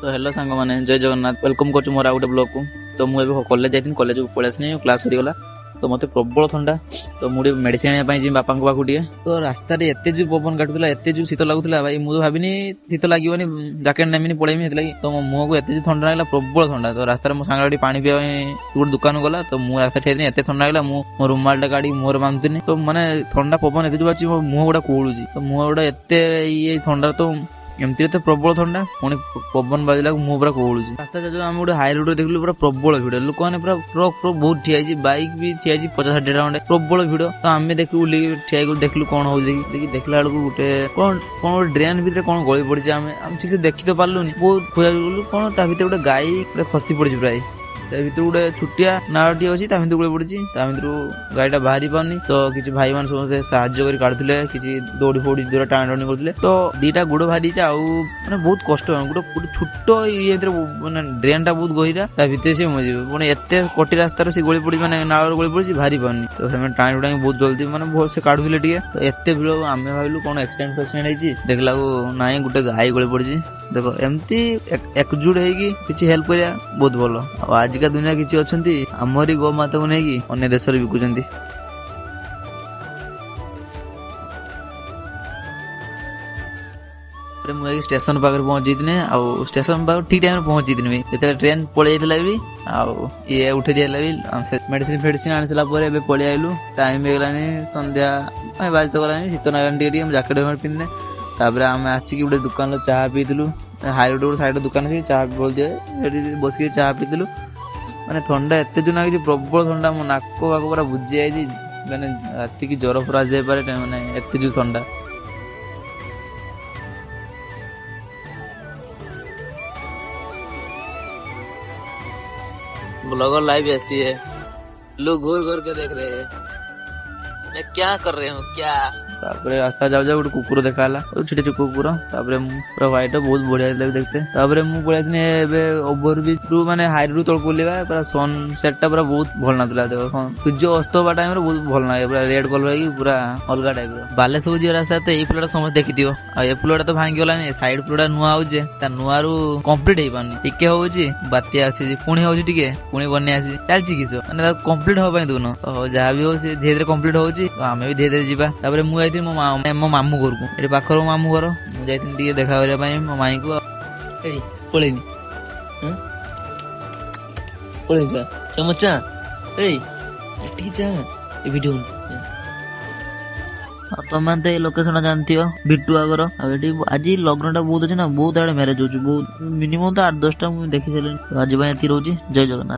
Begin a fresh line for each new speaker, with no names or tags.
तो हेलो सांग मैंने जय जगन्नाथ वेलकम कर मोर गोटे ब्लॉग को। तो मुझे कॉलेज जाइए कॉलेज पलि आसनी क्लास सरीगला तो मत प्रबल थंडा तो मुझे मेडिसिन आने जी बापा पाखु टे तो रास्ता एत जो पवन काटुला एत जो शीत लगुला भाई मुझे भाविनी शीत लगे जैकेट नेमिनी पड़ेमी तो मो मुह को एत जो थंडा लगे प्रबल थंडा तो रास्तार मो सांग पानी पीवा गोटे दुकान गला तो मुझे रास्ता ठेदी एत थंडा लगे मो रुमाल टा काढ़ी मुहर बांधुनी तो मैंने थंडा पवन एत जो अच्छी मो मुह गुड़ा कोलुची तो मुह गुड़ा एत ये थंडा तो एमती तो प्रबल थंडा पुणी पवन बाजिला मुह पूरा कोलुची रास्ता जो आम गोटे हाई रोड देखलु पूरा प्रबल भिड़ लोक मैंने पूरा ट्रक बहुत ठिया बाइक भी ठिया 50-60 खंडे प्रबल भिड़ तो आम देखू ठिया देखलु कौन हो देखला बेलू गोटे कौन ड्रेन भितर कौन गली पड़ी आम ठीक से देखी तो पार्लुनि बहुत खोजा कौन ता भर गोटे गाई खसी पड़ी प्राय भर गोटे छुटिया नाड़ी अच्छी भर गोले पड़ी गाड़ीटा बाहरी पानी तो किसी भाई मान समस्त साहय काटुले किसी दौड़ी फौड़ी दूर टाणी टाणी करते तो दीटा गोड़ बाहरी मैंने बहुत कष्ट गोटे छोट ये मैंने ड्रेन टा बहुत गहीरा भितर से मजे पुणी एत कटी रास्तार से गली पड़ी मैंने नाड़ गली पड़ी बाहरी पानी तो टाणी टाणी बहुत जल्दी मैंने बहुत से काटुले टे तो एत भिड़ आम भाविलु कौन एक्सीडेंट फैक्सीडेंट देखला नाई गोटे गाई गली पड़ी देखो एमती एकजुट होगी किसी हेल्प करिया बहुत भल आजिका दुनिया किसी अच्छी आमरी गो माता को नहीं अन्य देश बिकुंट मुझे स्टेशन पाखे पहुंची स्टेशन पाख ठीक टाइम पहुंची जो ट्रेन पलि जाता भी ये उठे दिला भी मेडिसिन फेडिसिन आनी सारा पलि आइलु टाइम होगलानी संध्या बाज तो गलानी शीत नारायण जैकेट पिंधे तापर आम आसिक गोटे दुकान चाह पीलु हाई रोड साइड दुकान अच्छी चाह बोल दिए बस चाह पीलु मैंने थंडा एत जो लगे प्रबल थंडा मो नाक पाक पूरा बुझी जाए मैंने राति की ज्वर पूरा जाए मैंने एत जो थंडा ब्लॉगर लाइव ऐसी है लोग घूर घूर के देख रहे हैं मैं क्या कर रहे हूँ क्या तापरे रास्ता जाऊ जाऊ गोटे कुकुर देखाला छोटे छोटे कुकुर तापरे पूरा व्हाइट बहुत बढ़िया देखते तापरे मु पळाइथिने एबे ओवर ब्रिज रु माने हाई रु तळ कोलिबा पूरा सनसेट टा पूरा बहुत भल नातला देखो सूर्य अस्त होबा टाइम रे बहुत भल लागे पूरा रेड कलर की पूरा अलगा टाइप रो बाले सब जो रास्ता तो ए पुलटा समझ देखिथियो आ ए पुलटा तो भांगी गलानी साइड पुलटा नुआ होजे ता नुआ रु कंप्लीट हे पानी टिके होउची बातिया आसी पुणी होउची टिके पुणी बन्नी आसी चलची किसो माने कंप्लीट हो पई दुनो जहा भी हो से धीरे धीरे कंप्लीट होउची आमे भी धीरे धीरे जीवा तापरे मु मो मामू घर को ये पाखर मामू घर मुझे देखा करने मो माई को पलैनी पलैसा चमचा वीडियो तुम तो लोकेशन जानती हो बिट्टू आगर आज लग्न टा बहुत अच्छे ना बहुत आड़े मैरेज हो बहुत मिनिमम तो 8-10टा मुझे देखी सारे आज रोचे जय जगन्नाथ।